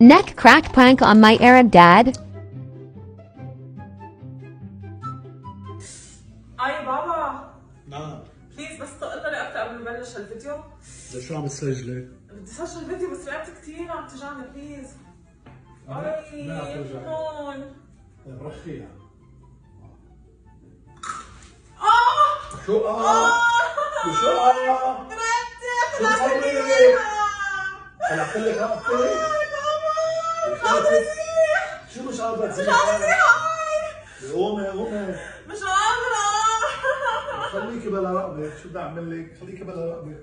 Neck crack prank on my Arab dad. اي بابا نعم. بليز بس طق لنا رقبتي قبل ما نبلش الفيديو. لشو عم تسجلي؟ بدي اسجل فيديو بس رقبتي كثير عم توجعني بليز. اي لا ترجعي. هون. طيب رخيها. اه شو شو رقبتي شو طلعت صار كثير. لك؟ طلعت لك رقبتي؟ مش قادرة اسيح. شو مش قادرة مش تسيح؟ قادرة اسيح. قومي قومي. مش قادرة. خليكي بلا رقبة، شو بدي اعمل لك؟ خليكي بلا رقبة.